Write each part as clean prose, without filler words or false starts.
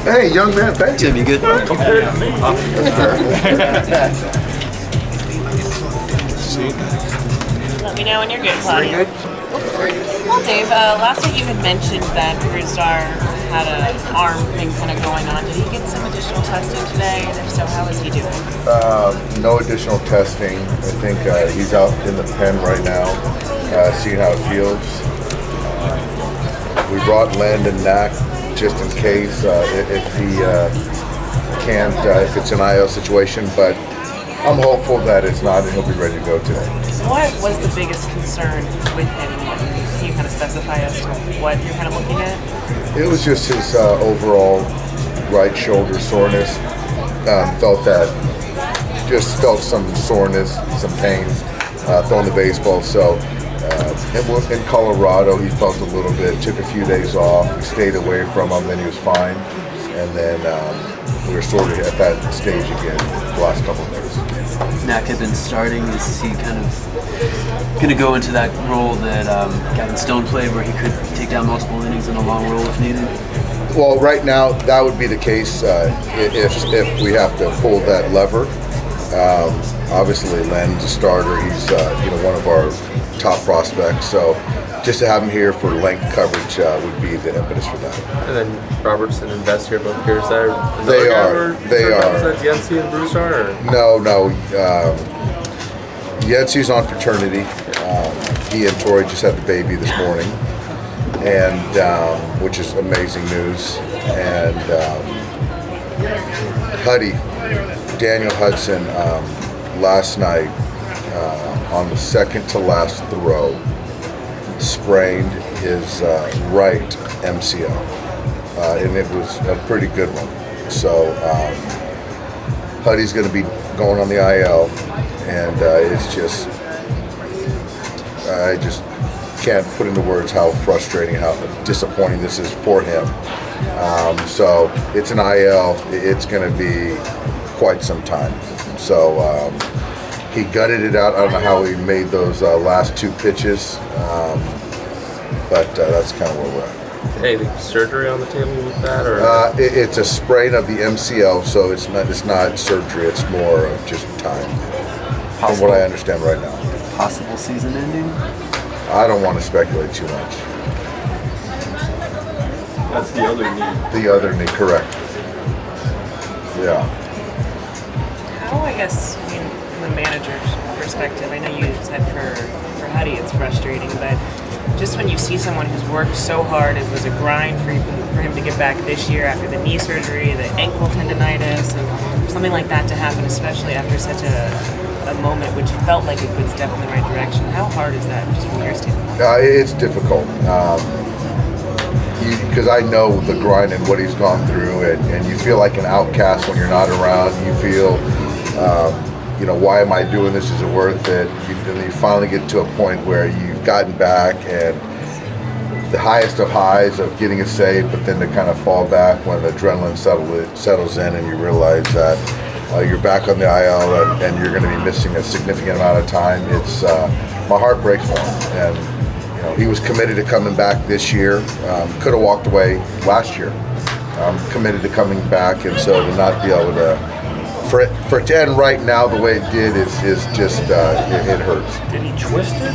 Hey, young man, thank you. Tim, you good? Let me know when you're good, Claudia. Well, Dave, last week you had mentioned that Brusdar had an arm thing kind of going on. Did he get some additional testing today? And if so, how is he doing? No additional testing. I think he's out in the pen right now, seeing how it feels. We brought Landon Knack just in case if he can't, if it's an IL situation, but I'm hopeful that it's not and he'll be ready to go today. What was the biggest concern with him? Can you kind of specify as to what you're kind of looking at? It was just his overall right shoulder soreness. Felt some soreness, some pain throwing the baseball. So in Colorado, he felt a little bit, took a few days off. We stayed away from him, then he was fine. And then we were sort of at that stage again the last couple of days. Knack had been starting. Is he kind of going to go into that role that Gavin Stone played, where he could take down multiple innings in a long roll if needed? Well, right now that would be the case if we have to pull that lever. Obviously, Len's a starter. He's one of our top prospects. So just to have him here for length coverage would be the impetus for that. And then Robertson and Best here both here. Is that They are. Besides Yency and Brusdar? No. Yency's on paternity. He and Tori just had the baby this morning, and which is amazing news. And Daniel Hudson, last night on the second to last throw, sprained his right MCL, and it was a pretty good one. So Huddy's going to be going on the IL, and it's just, I just can't put into words how frustrating, how disappointing this is for him. So it's an IL. It's going to be quite some time. So he gutted it out. I don't know how he made those last two pitches, but that's kind of where we're at. Any surgery on the table with that, or it's a sprain of the MCL, so it's not surgery. It's more of just time, from what I understand right now. Possible season ending? I don't want to speculate too much. that's the other knee? The other knee, correct. Yeah. How, I guess, from the manager's perspective, I know you said for Huddy it's frustrating, but just when you see someone who's worked so hard, it was a grind for him to get back this year after the knee surgery, the ankle tendonitis, and something like that to happen, especially after such a moment which felt like a good step in the right direction. How hard is that, just from your standpoint? It's difficult. Because I know the grind and what he's gone through, and you feel like an outcast when you're not around. You feel, why am I doing this? Is it worth it? You finally get to a point where you've gotten back, and the highest of highs of getting a save, but then to kind of fall back when the adrenaline settles in, and you realize that you're back on the IL and you're going to be missing a significant amount of time. It's my heart breaks for him, and he was committed to coming back this year. Could have walked away last year. Committed to coming back, and so to not be able to, for it to end right now the way it did is just it hurts. Did he twist it?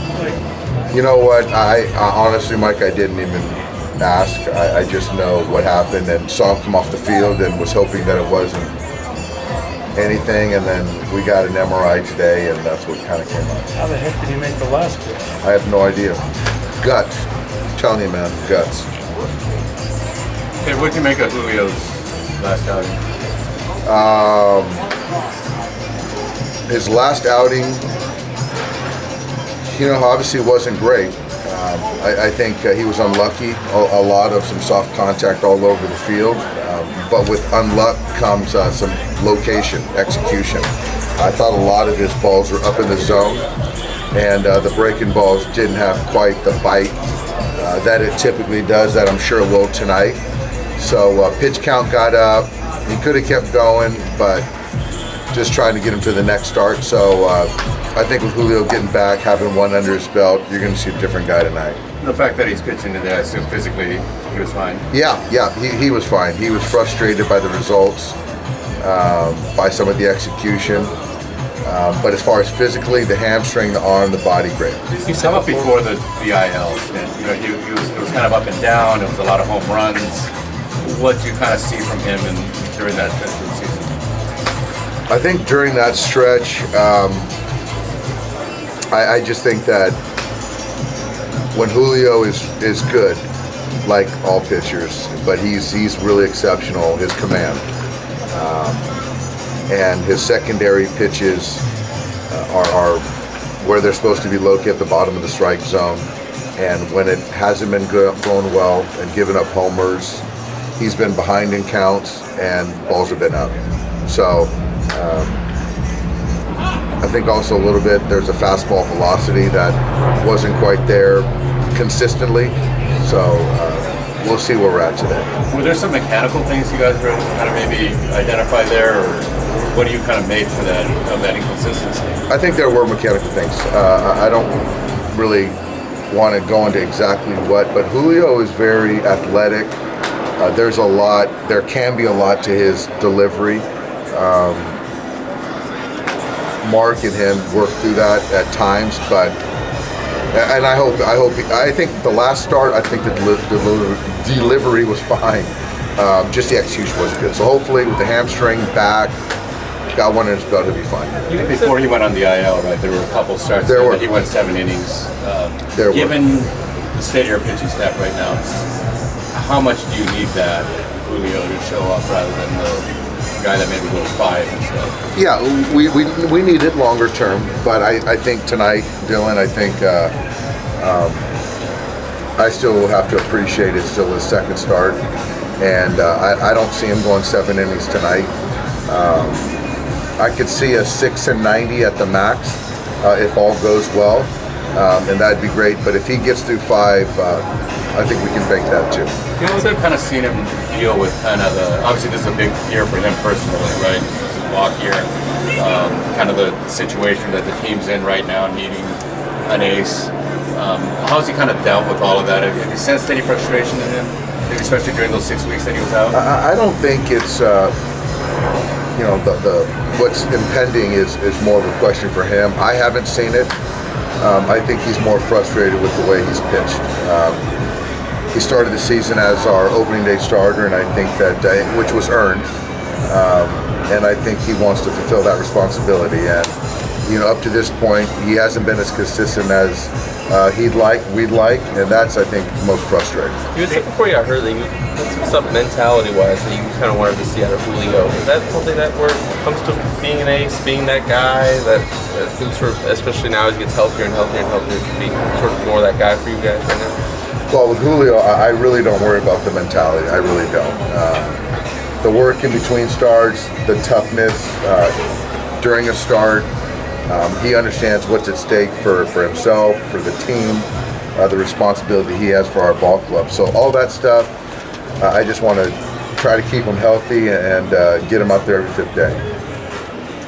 You know what? I honestly, Mike, I didn't even ask. I just know what happened and saw him come off the field and was hoping that it wasn't anything, and then we got an MRI today, and that's what kind of came out. How the heck did he make the last pitch? I have no idea. Guts. I'm telling you, man, guts. Hey, what did you make of Julio's last outing? His last outing, obviously wasn't great. I think he was unlucky. A lot of some soft contact all over the field. But with unluck comes some location, execution. I thought a lot of his balls were up in the zone, and the breaking balls didn't have quite the bite that it typically does, that I'm sure will tonight. So pitch count got up. He could have kept going, but just trying to get him to the next start. So I think with Julio getting back, having one under his belt, you're going to see a different guy tonight. the fact that he's pitching today, I assume physically he was fine. Yeah, he was fine. He was frustrated by the results, by some of the execution. But as far as physically, the hamstring, the arm, the body, great. He's come up before the ILs, and it was kind of up and down. It was a lot of home runs. What do you kind of see from him during that stretch of the season? I think during that stretch, I just think that when Julio is good, like all pitchers, but he's really exceptional, his command. And his secondary pitches are where they're supposed to be located at the bottom of the strike zone. And when it hasn't been going well and giving up homers, he's been behind in counts and balls have been up. So I think also a little bit there's a fastball velocity that wasn't quite there consistently. So we'll see where we're at today. Were there some mechanical things you guys were able to kind of maybe identify there, or what do you kind of made for that inconsistency? I think there were mechanical things. I don't really want to go into exactly what, but Julio is very athletic. There can be a lot to his delivery. Mark and him work through that at times, and I think the last start, I think the delivery was fine. Just the execution wasn't good. So hopefully with the hamstring back, got one in his belt, he'll be fine. Before he went on the IL, right, there were a couple starts that he went 7 innings. Given the state of your pitching staff right now, how much do you need that Julio to show up rather than the guy that maybe goes 5 instead? Yeah, we need it longer term, but I think tonight, Dylan, I think I still have to appreciate it's still his second start, and I don't see him going 7 innings tonight. I could see a 6 and 90 at the max if all goes well, and that'd be great. But if he gets through 5, I think we can bank that too. You know, I've kind of seen him deal with kind of obviously this is a big year for him personally, right? This is his walk year. Kind of the situation that the team's in right now, needing an ace. How's he kind of dealt with all of that? Have you sensed any frustration in him, maybe especially during those 6 weeks that he was out? I don't think it's what's impending is more of a question for him. I haven't seen it. I think he's more frustrated with the way he's pitched. He started the season as our opening day starter, and I think that which was earned. And I think he wants to fulfill that responsibility. And up to this point, he hasn't been as consistent as we'd like, and that's, I think, most frustrating. You had said before you got hurt that you had some stuff mentality-wise that you kind of wanted to see out of Julio. Is that something that where it comes to being an ace, being that guy, that sort of, especially now as he gets healthier and healthier and healthier, to be sort of more that guy for you guys right now? Well, with Julio, I really don't worry about the mentality. I really don't. The work in between starts, the toughness during a start, he understands what's at stake for himself, for the team, the responsibility he has for our ball club. So all that stuff, I just want to try to keep him healthy and get him out there every 5th day.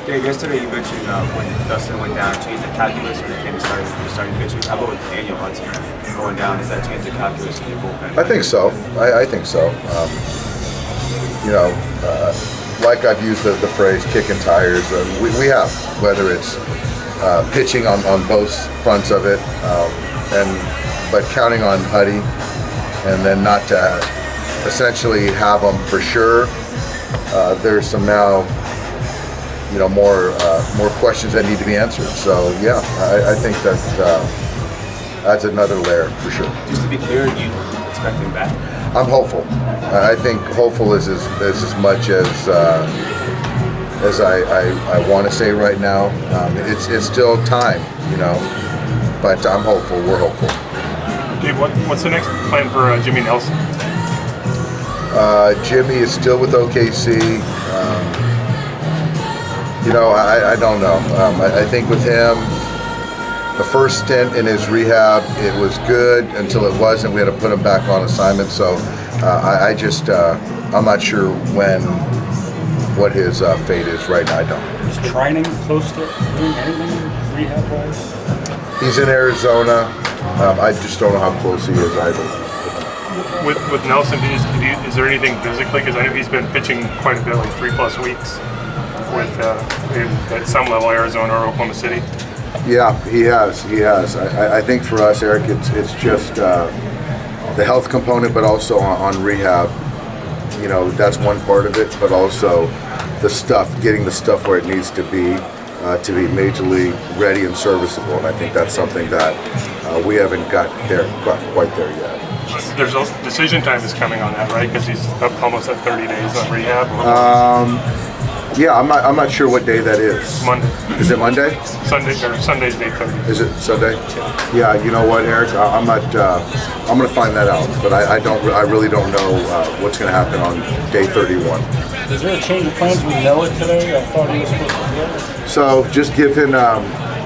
Dave, yesterday you mentioned when Dustin went down, changed the calculus when it came to starting pitching. How about with Daniel Hudson going down? Does that change the calculus in your bullpen? I think so. I think so. Like I've used the phrase kicking tires, we have, whether it's pitching on both fronts of it, but counting on Huddy, and then not to essentially have them for sure. There's some now, more questions that need to be answered. So yeah, I think that adds another layer for sure. Just to be clear, do you expect him back? I'm hopeful. I think hopeful is as much as I want to say right now. It's still time, but I'm hopeful. We're hopeful. Dave, what's the next plan for Jimmy Nelson? Jimmy is still with OKC. I don't know. I think with him, the first stint in his rehab, it was good until it wasn't. We had to put him back on assignment. So I'm not sure what his fate is right now. I don't. Is training close to doing anything rehab-wise? He's in Arizona. I just don't know how close he is either. With Nelson, is there anything physically? Because I know he's been pitching quite a bit, like 3+ weeks with at some level Arizona or Oklahoma City. Yeah, he has. I think for us, Eric, it's just the health component, but also on rehab. You know, that's one part of it, but also the stuff, getting the stuff where it needs to be major league ready and serviceable. And I think that's something that we haven't got quite there yet. There's a decision time is coming on that, right? Because he's up almost at 30 days on rehab. Yeah, I'm not sure what day that is. Monday. Is it Monday? Sunday's day 30. Is it Sunday? Yeah. You know what, Eric? I'm not. I'm going to find that out, but I really don't know what's going to happen on day 31. Is there a change of plans with Noah today? I thought he was supposed to be there. So just give him.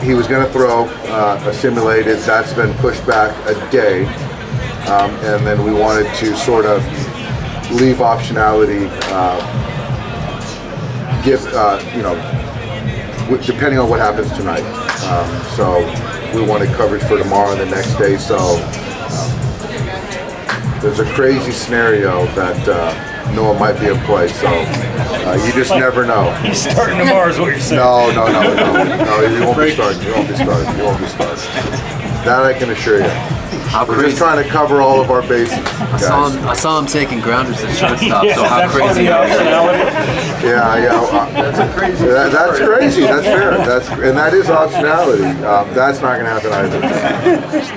He was going to throw a simulated. That's been pushed back a day, and then we wanted to sort of leave optionality. Depending on what happens tonight. So we wanted coverage for tomorrow and the next day. So there's a crazy scenario that Noah might be in play. So you just never know. He's starting tomorrow is what you're saying. No. He won't be starting. He won't be starting. That I can assure you. We're just trying to cover all of our bases. I saw him taking grounders at shortstop. So how crazy are you? Yeah. That's crazy. That's crazy. That's fair. And that is optionality. That's not going to happen either.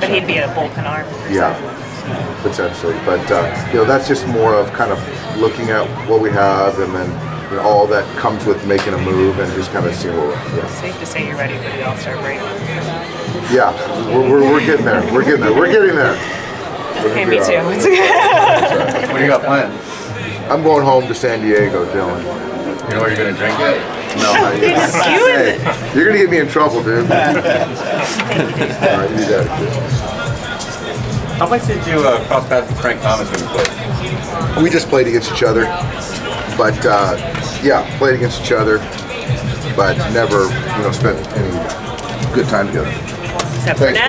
But he'd be a bullpen arm. Yeah, potentially. But that's just more of kind of looking at what we have, and then all that comes with making a move, and just kind of seeing what we're. Yeah. Safe to say you're ready for the All-Star break. Yeah, we're getting there. We're getting there. Okay, me too. What do you got planned? I'm going home to San Diego, Dylan. You know what you're gonna drink yet? No, not yet. Hey, you're gonna get me in trouble, dude. All right, you got it. How much did you cross paths with Frank Thomas when you played? We just played against each other, but played against each other, but never, spent any good time together. Except for now.